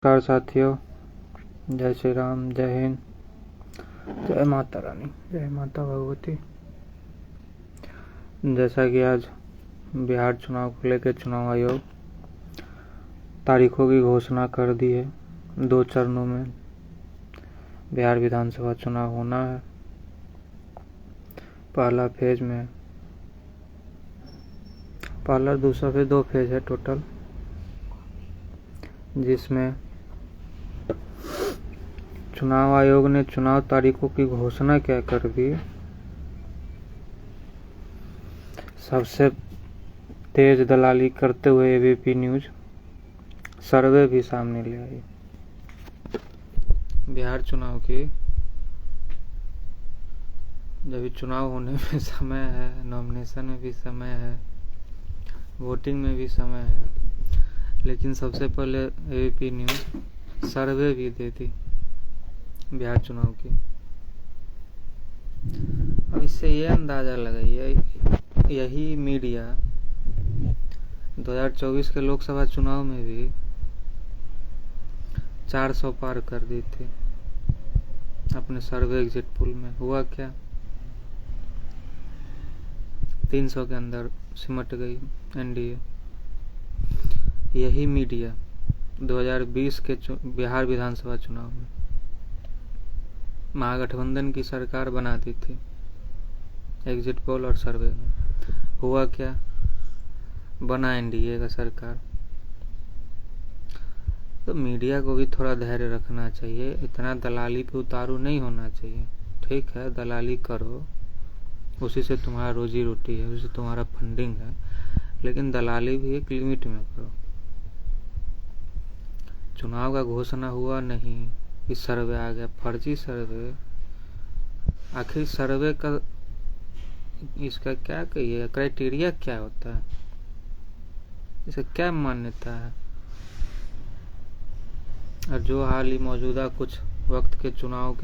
नमस्कार साथियों, जय श्री राम, जय हिंद, जय माता रानी, जय माता भगवती। जैसा कि आज बिहार चुनाव को लेकर चुनाव आयोग तारीखों की घोषणा कर दी है। 2 चरणों में बिहार विधानसभा चुनाव होना है। पहला फेज में दूसरा फेज 2 फेज है टोटल, जिसमें चुनाव आयोग ने चुनाव तारीखों की घोषणा क्या कर दी। सबसे तेज दलाली करते हुए एबीपी न्यूज सर्वे भी सामने ले आई। बिहार चुनाव की जब चुनाव होने में समय है, नॉमिनेशन में भी समय है, वोटिंग में भी समय है, लेकिन सबसे पहले एबीपी न्यूज सर्वे भी दे दी बिहार चुनाव की। अब इससे ये अंदाजा लगाइए, यही मीडिया 2024 के लोकसभा चुनाव में भी 400 पार कर दी थी अपने सर्वे एग्जिट पोल में। हुआ क्या? 300 के अंदर सिमट गई एनडीए। यही मीडिया 2020 के बिहार विधानसभा चुनाव में महागठबंधन की सरकार बना दी थी एग्जिट पोल और सर्वे में। हुआ क्या? बना एनडीए का सरकार। तो मीडिया को भी थोड़ा धैर्य रखना चाहिए, इतना दलाली पे उतारू नहीं होना चाहिए। ठीक है, दलाली करो, उसी से तुम्हारा रोजी रोटी है, उसी से तुम्हारा फंडिंग है, लेकिन दलाली भी एक लिमिट में करो। चुनाव का घोषणा हुआ नहीं, इस सर्वे आ गया, फर्जी सर्वे। आखिर सर्वे का इसका क्या कहिए, क्राइटेरिया क्या होता है, इसका क्या मान्यता है? और जो हाल ही मौजूदा कुछ वक्त के चुनाव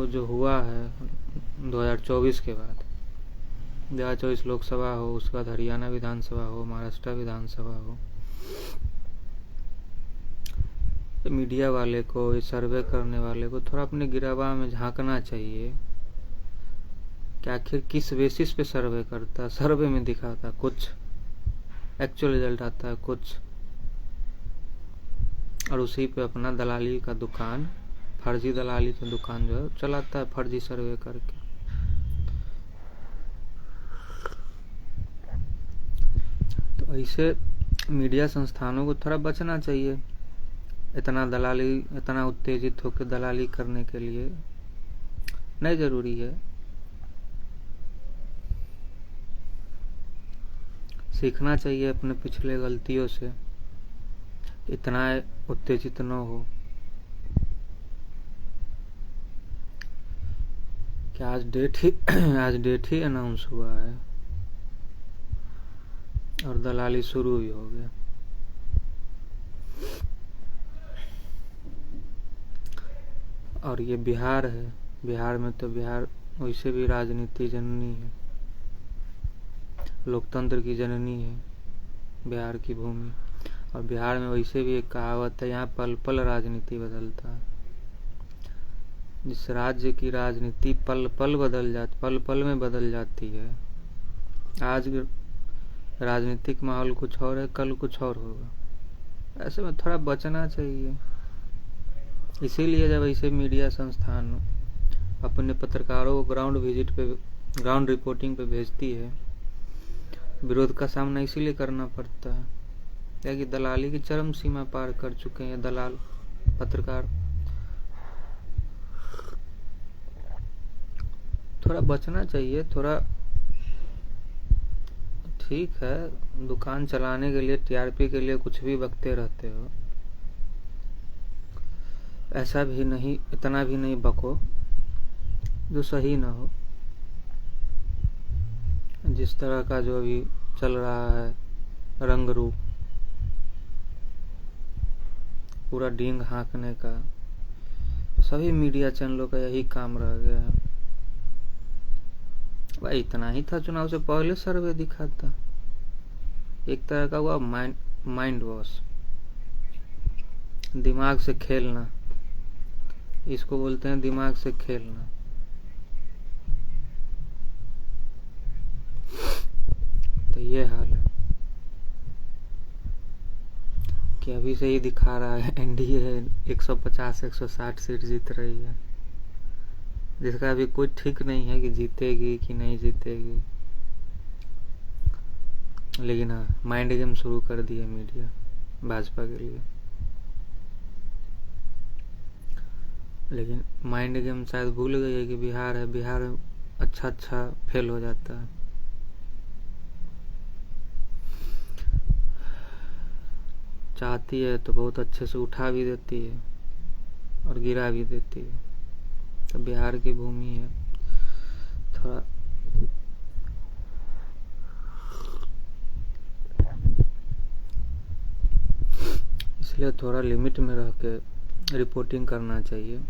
जो हुआ है 2024 के बाद, 2024 लोकसभा हो, उसके बाद हरियाणा विधानसभा हो, महाराष्ट्र विधानसभा हो, मीडिया वाले को, ये सर्वे करने वाले को थोड़ा अपने गिरावा में झांकना चाहिए कि आखिर किस बेसिस पे सर्वे करता है। सर्वे में दिखाता कुछ, एक्चुअल रिजल्ट आता है कुछ, और उसी पे अपना दलाली का दुकान, फर्जी दलाली का दुकान जो है चलाता है, फर्जी सर्वे करके। तो ऐसे मीडिया संस्थानों को थोड़ा बचना चाहिए। इतना दलाली, इतना उत्तेजित होकर दलाली करने के लिए नहीं जरूरी है। सीखना चाहिए अपने पिछले गलतियों से, इतना उत्तेजित न हो कि आज डेट ही अनाउंस हुआ है और दलाली शुरू भी हो गया। और ये बिहार है, बिहार में तो बिहार वैसे भी राजनीति जननी है, लोकतंत्र की जननी है बिहार की भूमि। और बिहार में वैसे भी एक कहावत है, यहाँ पल पल राजनीति बदलता है। जिस राज्य की राजनीति पल पल में बदल जाती है, आज राजनीतिक माहौल कुछ और है, कल कुछ और होगा। ऐसे में थोड़ा बचना चाहिए। इसीलिए जब ऐसे मीडिया संस्थान अपने पत्रकारों को ग्राउंड रिपोर्टिंग पे भेजती है, विरोध का सामना इसीलिए करना पड़ता है क्योंकि दलाली की चरम सीमा पार कर चुके हैं दलाल पत्रकार। थोड़ा बचना चाहिए, थोड़ा। ठीक है, दुकान चलाने के लिए, टीआरपी के लिए कुछ भी बकते रहते हो, ऐसा भी नहीं, इतना भी नहीं बको जो सही ना हो। जिस तरह का जो अभी चल रहा है रंग रूप, पूरा डींग हाँकने का, सभी मीडिया चैनलों का यही काम रह गया है। भाई इतना ही था, चुनाव से पहले सर्वे दिखाता, एक तरह का हुआ माइंड वॉश। दिमाग से खेलना, इसको बोलते हैं दिमाग से खेलना। तो ये हाल है कि अभी से ही दिखा रहा है एनडीए 150-160 सीट जीत रही है, जिसका अभी कोई ठीक नहीं है कि जीतेगी कि नहीं जीतेगी। लेकिन हाँ, माइंड गेम शुरू कर दिया मीडिया भाजपा के लिए। लेकिन माइंड गेम शायद भूल गई है कि बिहार है, बिहार अच्छा फेल हो जाता है। चाहती है तो बहुत अच्छे से उठा भी देती है और गिरा भी देती है। तो बिहार की भूमि है थोड़ा इसलिए थोड़ा लिमिट में रह के रिपोर्टिंग करना चाहिए,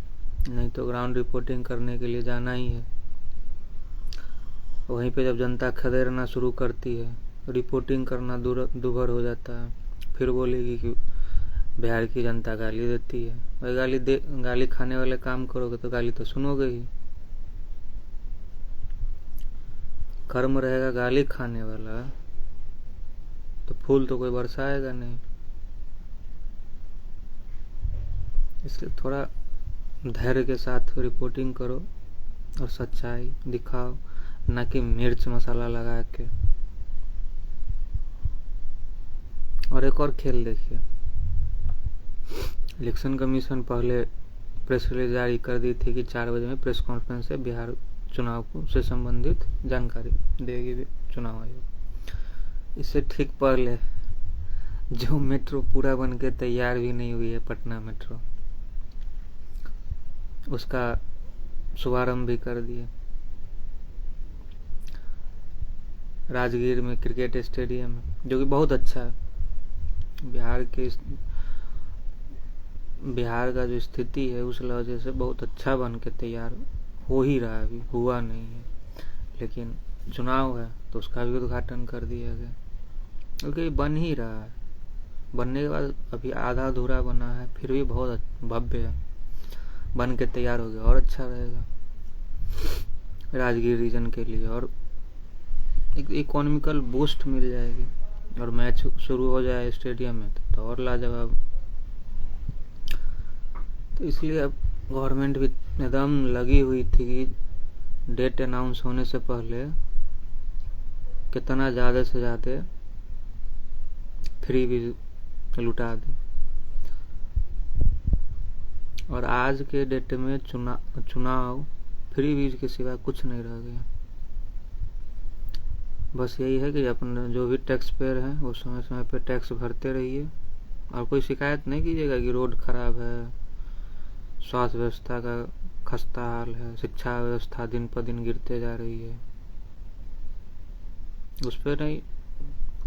नहीं तो ग्राउंड रिपोर्टिंग करने के लिए जाना ही है। वहीं पे जब जनता खदेड़ना शुरू करती है, रिपोर्टिंग करना दूभर हो जाता है, फिर बोलेगी कि बिहार की जनता गाली देती है। भाई गाली खाने वाले काम करोगे तो गाली तो सुनोगे ही। कर्म रहेगा गाली खाने वाला तो फूल तो कोई बरसाएगा नहीं। इसलिए थोड़ा धैर्य के साथ रिपोर्टिंग करो और सच्चाई दिखाओ, ना कि मिर्च मसाला लगा के। और एक और खेल देखिए, इलेक्शन कमीशन पहले प्रेस रिलीज जारी कर दी थी कि 4 बजे में प्रेस कॉन्फ्रेंस से बिहार चुनाव से संबंधित जानकारी देगी चुनाव आयोग। इससे ठीक पहले जो मेट्रो पूरा बन के तैयार भी नहीं हुई है, पटना मेट्रो, उसका शुभारंभ भी कर दिए। राजगीर में क्रिकेट स्टेडियम है, जो कि बहुत अच्छा है। बिहार का जो स्थिति है उस वजह से बहुत अच्छा बन के तैयार हो ही रहा है, अभी हुआ नहीं है। लेकिन चुनाव है तो उसका भी उद्घाटन कर दिया गया, क्योंकि बन ही रहा है। बनने के बाद अभी आधा अधूरा बना है, फिर भी बहुत भव्य है, बन के तैयार हो गया और अच्छा रहेगा राजगीर रीजन के लिए, और एक इकोनॉमिकल बूस्ट मिल जाएगी। और मैच शुरू हो जाए स्टेडियम में तो और लाजवाब। तो इसलिए अब गवर्नमेंट भी एकदम लगी हुई थी कि डेट अनाउंस होने से पहले कितना ज़्यादा से ज़्यादा फ्री भी लुटा दे। और आज के डेट में चुनाव फ्री बीज के सिवा कुछ नहीं रह गया। बस यही है कि अपने जो भी टैक्स पेयर हैं वो समय समय पे टैक्स भरते रहिए, और कोई शिकायत नहीं कीजिएगा कि रोड खराब है, स्वास्थ्य व्यवस्था का खस्ता हाल है, शिक्षा व्यवस्था दिन पर दिन गिरते जा रही है। उस पर नहीं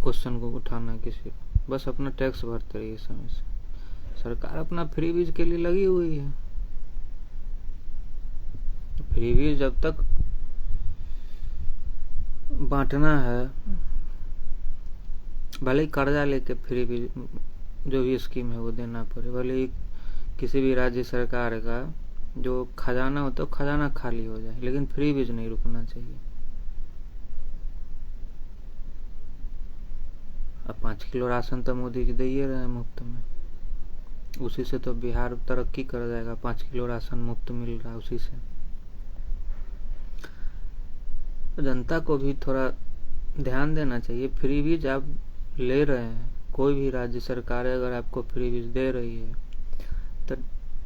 क्वेश्चन को उठाना किसी, बस अपना टैक्स भरते रहिए समय से। सरकार अपना फ्री बीज के लिए लगी हुई है। फ्री बीज जब तक बांटना है, भले ही कर्जा लेके फ्री बीज जो भी स्कीम है वो देना पड़े, भले ही किसी भी राज्य सरकार का जो खजाना हो तो खजाना खाली हो जाए, लेकिन फ्री बीज नहीं रुकना चाहिए। अब 5 किलो राशन तो मोदी जी दे ही रहे हैं मुफ्त में, उसी से तो बिहार तरक्की कर जाएगा। 5 किलो राशन मुफ्त मिल रहा है उसी से। जनता को भी थोड़ा ध्यान देना चाहिए। फ्री बीज आप ले रहे हैं, कोई भी राज्य सरकार अगर आपको फ्री बीज दे रही है तो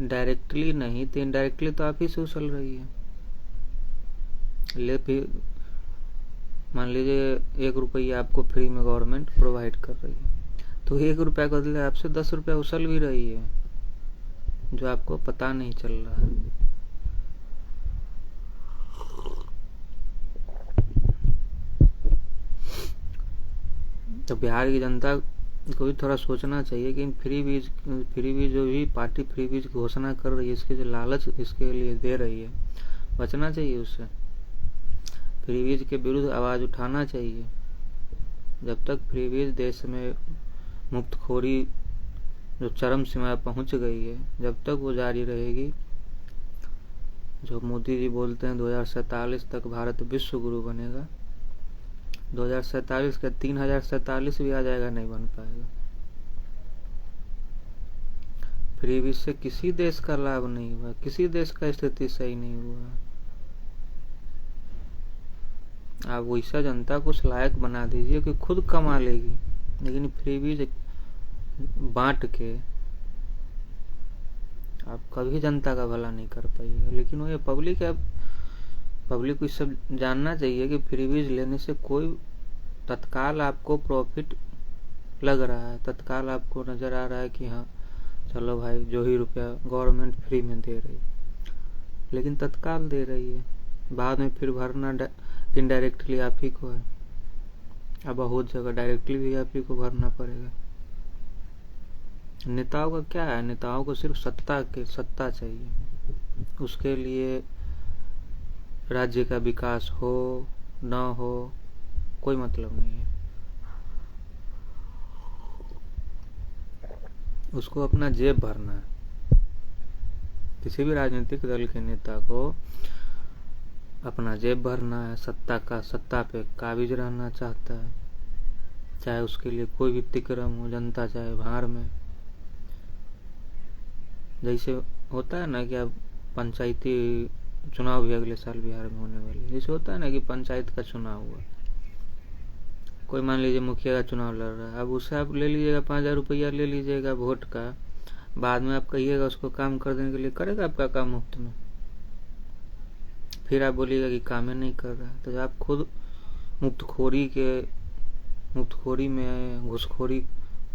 डायरेक्टली नहीं तो इनडायरेक्टली तो आप ही से उछल रही है। ले फिर मान लीजिए 1 रुपया आपको फ्री में गवर्नमेंट प्रोवाइड कर रही है, तो 1 रुपया के बदले आपसे 10 रुपया उछल भी रही है, जो आपको पता नहीं चल रहा है। तो बिहार की जनता को भी थोड़ा सोचना चाहिए कि फ्री बीज जो भी पार्टी फ्री बीज घोषणा कर रही है, इसके जो लालच इसके लिए दे रही है, बचना चाहिए उससे। फ्री बीज के विरुद्ध आवाज उठाना चाहिए। जब तक फ्री बीज देश में मुफ्तखोरी जो चरम सीमा पहुंच गई है, जब तक वो जारी रहेगी, जो मोदी जी बोलते हैं 2047 तक भारत विश्व गुरु बनेगा, 2047 का 3047 भी आ जाएगा, नहीं बन पाएगा। फ्रीबीज से किसी देश का लाभ नहीं हुआ, किसी देश का स्थिति सही नहीं हुआ। आप वैसा जनता को उस लायक बना दीजिए कि खुद कमा लेगी, लेकिन फ्रीबीज बांट के आप कभी जनता का भला नहीं कर पाइएगा। लेकिन वो ये पब्लिक है, पब्लिक को इस सब जानना चाहिए कि फ्रीबीज लेने से कोई तत्काल आपको प्रॉफिट लग रहा है, तत्काल आपको नजर आ रहा है कि हाँ चलो भाई जो ही रुपया गवर्नमेंट फ्री में दे रही, लेकिन तत्काल दे रही है, बाद में फिर भरना इनडायरेक्टली आप ही को है। अब बहुत जगह डायरेक्टली भी आप ही को भरना पड़ेगा। नेताओं का क्या है, नेताओं को सिर्फ सत्ता चाहिए, उसके लिए राज्य का विकास हो न हो कोई मतलब नहीं है। उसको अपना जेब भरना है। किसी भी राजनीतिक दल के नेता को अपना जेब भरना है, सत्ता पे काबिज रहना चाहता है, चाहे उसके लिए कोई भी तिक्रम हो, जनता चाहे भार में। जैसे होता है ना कि अब पंचायती चुनाव भी अगले साल बिहार में होने वाले, जैसे होता है ना कि पंचायत का चुनाव हुआ, कोई मान लीजिए मुखिया का चुनाव लड़ रहा है, अब उससे आप ले लीजिएगा 5000 रुपया ले लीजिएगा वोट का, बाद में आप कहिएगा उसको काम कर देने के लिए, करेगा आपका काम मुफ्त में? फिर आप बोलिएगा कि काम नहीं कर रहा। तो जब आप खुद मुफ्तखोरी में घुसखोरी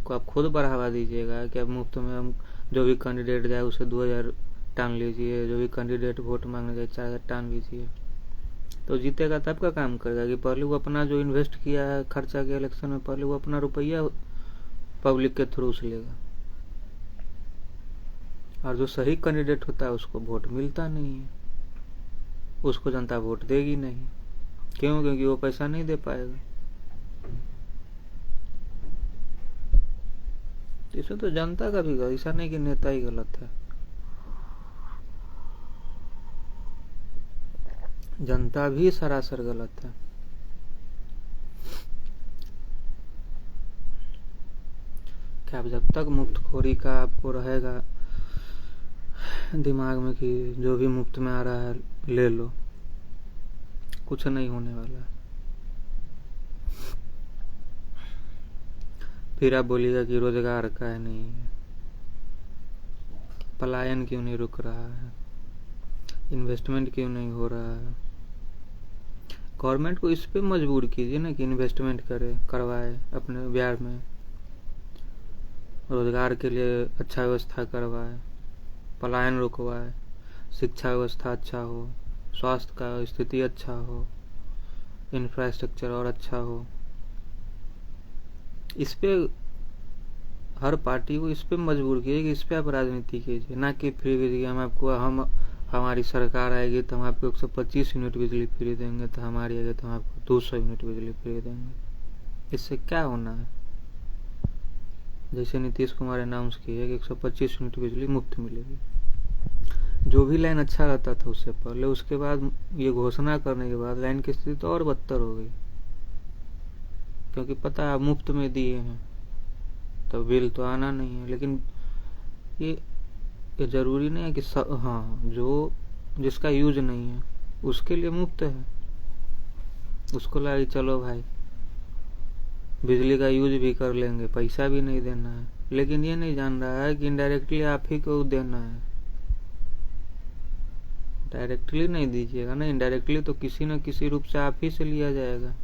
को आप खुद बढ़ावा दीजिएगा कि अब मुफ्त में हम जो भी कैंडिडेट जाए उसे 2000 टान लीजिए, जो भी कैंडिडेट वोट मांगने जाए 4000 टान लीजिए, तो जीतेगा तब का काम करेगा कि पहले वो अपना जो इन्वेस्ट किया है खर्चा के इलेक्शन में, पहले वो अपना रुपया पब्लिक के थ्रू से लेगा। और जो सही कैंडिडेट होता है उसको वोट मिलता नहीं है, उसको जनता वोट देगी नहीं। क्यों? क्योंकि वो पैसा नहीं दे पाएगा। इसमें तो जनता का भी गलत, ऐसा नहीं कि नेता ही गलत है, जनता भी सरासर गलत है। क्या जब तक मुफ्तखोरी का आपको रहेगा दिमाग में कि जो भी मुफ्त में आ रहा है ले लो, कुछ नहीं होने वाला है। फिर आप बोलिएगा कि रोजगार का है नहीं है, पलायन क्यों नहीं रुक रहा है, इन्वेस्टमेंट क्यों नहीं हो रहा है। गवर्नमेंट को इस पे मजबूर कीजिए ना कि इन्वेस्टमेंट करवाए अपने बिहार में, रोजगार के लिए अच्छा व्यवस्था करवाए, पलायन रुकवाए, शिक्षा व्यवस्था अच्छा हो, स्वास्थ्य का स्थिति अच्छा हो, इंफ्रास्ट्रक्चर और अच्छा हो। इस पे हर पार्टी को इस पे मजबूर कीजिए कि इस पे आप राजनीति कीजिए, ना कि फ्री बिजली हमारी सरकार आएगी तो हम आपको 125 यूनिट बिजली फ्री देंगे, तो हमारी आएगी तो हम आपको 200 यूनिट बिजली फ्री देंगे। इससे क्या होना है? जैसे नीतीश कुमार अनाउंस किया कि 125 यूनिट बिजली मुफ्त मिलेगी, जो भी लाइन अच्छा रहता था उससे पहले, उसके बाद ये घोषणा करने के बाद लाइन की स्थिति तो और बदतर हो गई, क्योंकि पता है मुफ्त में दिए हैं तो बिल तो आना नहीं है। लेकिन ये जरूरी नहीं है कि जो जिसका यूज नहीं है उसके लिए मुफ्त है, उसको लगे चलो भाई बिजली का यूज भी कर लेंगे, पैसा भी नहीं देना है। लेकिन ये नहीं जान रहा है कि इनडायरेक्टली आप ही को देना है, डायरेक्टली नहीं दीजिएगा ना, इनडायरेक्टली तो किसी न किसी रूप से आप ही से लिया जाएगा।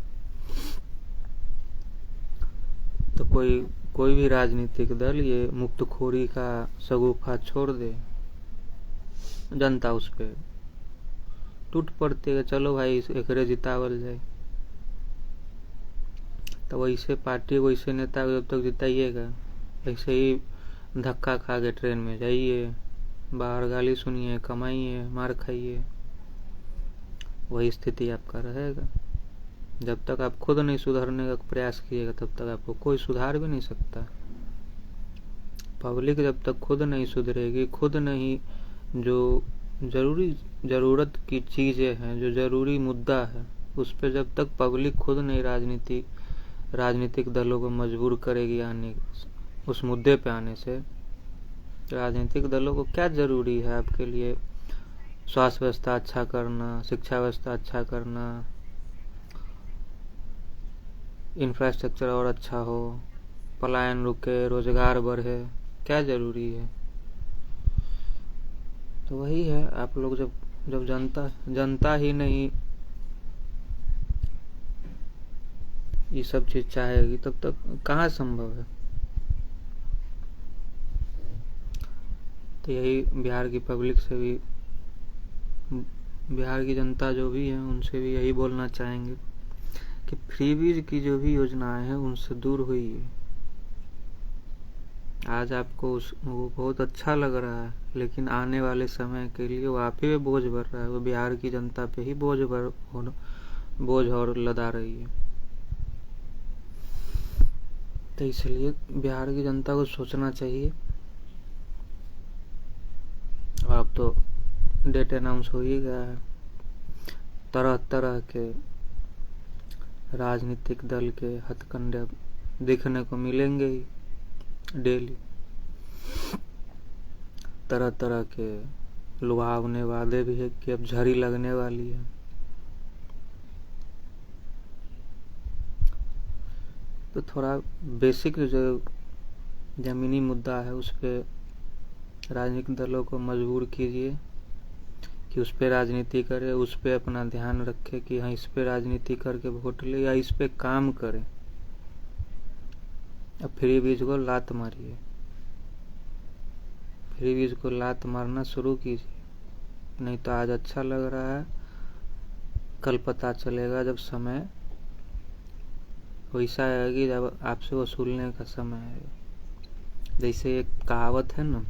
तो कोई भी राजनीतिक दल ये मुफ्तखोरी का शगुफा छोड़ दे, जनता उस पे टूट पड़ती है, चलो भाई एकरे जितावल जाए। तो वैसे पार्टी वैसे नेता जब तक जिताइएगा, ऐसे ही धक्का खा के ट्रेन में जाइए, बाहर गाली सुनिए, कमाइए, मार खाइए, वही स्थिति आपका रहेगा। जब तक आप खुद नहीं सुधरने का प्रयास कीजिएगा तब तक आपको कोई सुधार भी नहीं सकता। पब्लिक जब तक खुद नहीं सुधरेगी, खुद नहीं जो ज़रूरत की चीज़ें हैं, जो ज़रूरी मुद्दा है, उस पर जब तक पब्लिक खुद नहीं राजनीतिक दलों को मजबूर करेगी आने उस मुद्दे पे आने से। राजनीतिक दलों को क्या ज़रूरी है आपके लिए? स्वास्थ्य व्यवस्था अच्छा करना, शिक्षा व्यवस्था अच्छा करना, इंफ्रास्ट्रक्चर और अच्छा हो, पलायन रुके, रोजगार बढ़े, क्या ज़रूरी है? तो वही है, आप लोग जब जनता ही नहीं ये सब चीज़ चाहेगी तब तक कहाँ संभव है। तो यही बिहार की पब्लिक से भी, बिहार की जनता जो भी है उनसे भी यही बोलना चाहेंगे कि फ्रीबीज की जो भी योजनाएं हैं उनसे दूर हुई। आज आपको वो बहुत अच्छा लग रहा है, लेकिन आने वाले समय के लिए वो आप ही पे बोझ भर रहा है, वो बिहार की जनता पे ही बोझ और लदा रही है। तो इसलिए बिहार की जनता को सोचना चाहिए। और अब तो डेट अनाउंस हो ही गया है, तरह तरह के राजनीतिक दल के हथकंडे देखने को मिलेंगे ही डेली। तरह तरह के लुभावने वादे भी है कि अब झड़ी लगने वाली है। तो थोड़ा बेसिक जो जमीनी मुद्दा है उस पर राजनीतिक दलों को मजबूर कीजिए कि उस पर राजनीति करे, उस पर अपना ध्यान रखे कि हाँ इस पर राजनीति करके वोट ले, या इस पे काम करे। अब फ्री बीज को लात मारिए, फ्री बीज को लात मारना शुरू कीजिए। नहीं तो आज अच्छा लग रहा है, कल पता चलेगा जब समय वैसा आएगी जब आपसे वसूलने का समय आएगा। जैसे एक कहावत है ना,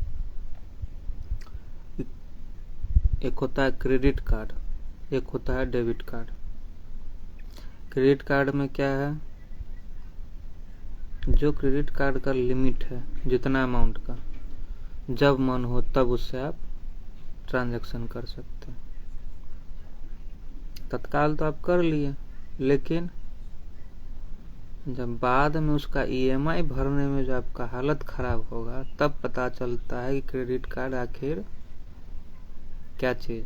एक होता है क्रेडिट कार्ड, एक होता है डेबिट कार्ड। क्रेडिट कार्ड में क्या है, जो क्रेडिट कार्ड का लिमिट है जितना अमाउंट का, जब मन हो तब उससे आप ट्रांजैक्शन कर सकते हैं। तत्काल तो आप कर लिए, लेकिन जब बाद में उसका ईएमआई भरने में जो आपका हालत खराब होगा तब पता चलता है कि क्रेडिट कार्ड आखिर क्या चीज।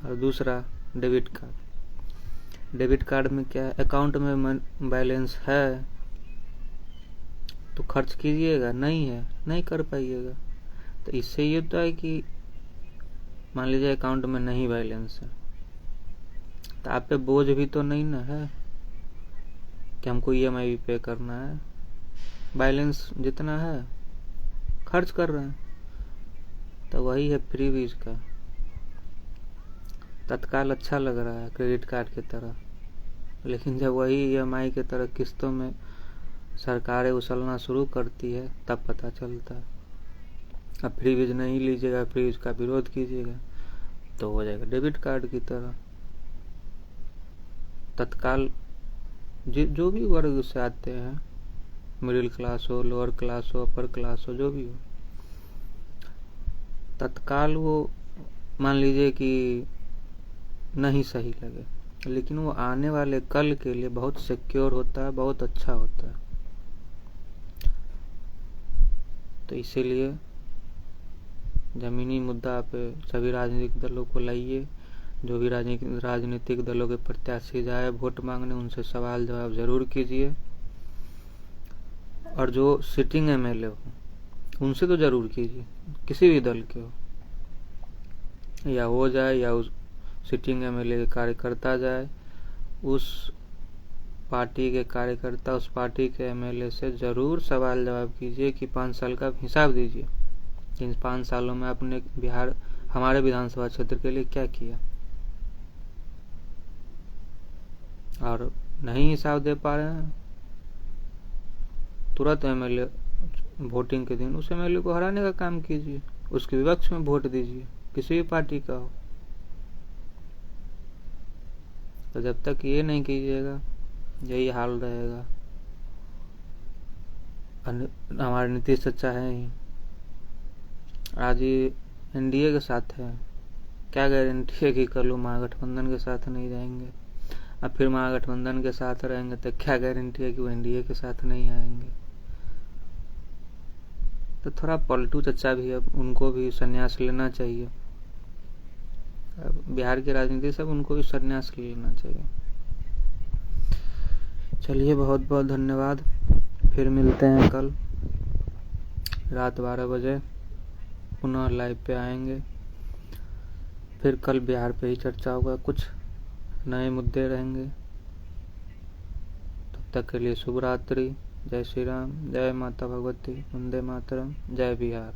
और दूसरा डेबिट कार्ड, डेबिट कार्ड में क्या है, अकाउंट में बैलेंस है तो खर्च कीजिएगा, नहीं है नहीं कर पाइएगा। तो इससे ये होता है कि मान लीजिए अकाउंट में नहीं बैलेंस है तो आप पे बोझ भी तो नहीं ना है कि हमको ईएमआई भी पे करना है। बैलेंस जितना है खर्च कर रहे हैं। तो वही है फ्री बीज का, तत्काल अच्छा लग रहा है क्रेडिट कार्ड की तरह, लेकिन जब वही ईएमआई की तरह किस्तों में सरकारें उछलना शुरू करती है तब पता चलता है। अब फ्री बीज नहीं लीजिएगा, फ्री बीज का विरोध कीजिएगा तो हो जाएगा डेबिट कार्ड की तरह। तत्काल जो भी वर्ग से आते हैं, मिडिल क्लास हो, लोअर क्लास हो, अपर क्लास हो, जो भी हो, तत्काल वो मान लीजिए कि नहीं सही लगे, लेकिन वो आने वाले कल के लिए बहुत सिक्योर होता है, बहुत अच्छा होता है। तो इसीलिए जमीनी मुद्दा पे सभी राजनीतिक दलों को लाइए। जो भी राजनीतिक दलों के प्रत्याशी जाए वोट मांगने, उनसे सवाल जवाब जरूर कीजिए। और जो सिटिंग एमएलए हो उनसे तो जरूर कीजिए, किसी भी दल के हो, या हो जाए या उस सिटिंग एमएलए के कार्यकर्ता जाए, उस पार्टी के कार्यकर्ता उस पार्टी के एमएलए से जरूर सवाल जवाब कीजिए कि 5 साल का हिसाब दीजिए, इन 5 सालों में आपने बिहार हमारे विधानसभा क्षेत्र के लिए क्या किया। और नहीं हिसाब दे पा रहे हैं, तुरंत एमएलए वोटिंग के दिन उस एमएलए को हराने का काम कीजिए, उसके विपक्ष में वोट दीजिए, किसी भी पार्टी का हो। तो जब तक ये नहीं कीजिएगा यही हाल रहेगा। हमारे नीतीश चाचा है ही, आज ये एनडीए के साथ है, क्या गारंटी है कि कल वो महागठबंधन के साथ नहीं रहेंगे। अब फिर महागठबंधन के साथ रहेंगे तो क्या गारंटी है कि वो एनडीए के साथ नहीं आएंगे। तो थोड़ा पलटू चचा भी, अब उनको भी संन्यास लेना चाहिए। अब बिहार की राजनीति से उनको भी संन्यास लेना चाहिए। चलिए, बहुत बहुत धन्यवाद। फिर मिलते हैं कल रात 12 बजे, पुनः लाइव पे आएंगे। फिर कल बिहार पे ही चर्चा होगा, कुछ नए मुद्दे रहेंगे। तब तक के लिए शुभ रात्रि। जय श्री राम, जय माता भगवती, वंदे मातरम, जय बिहार।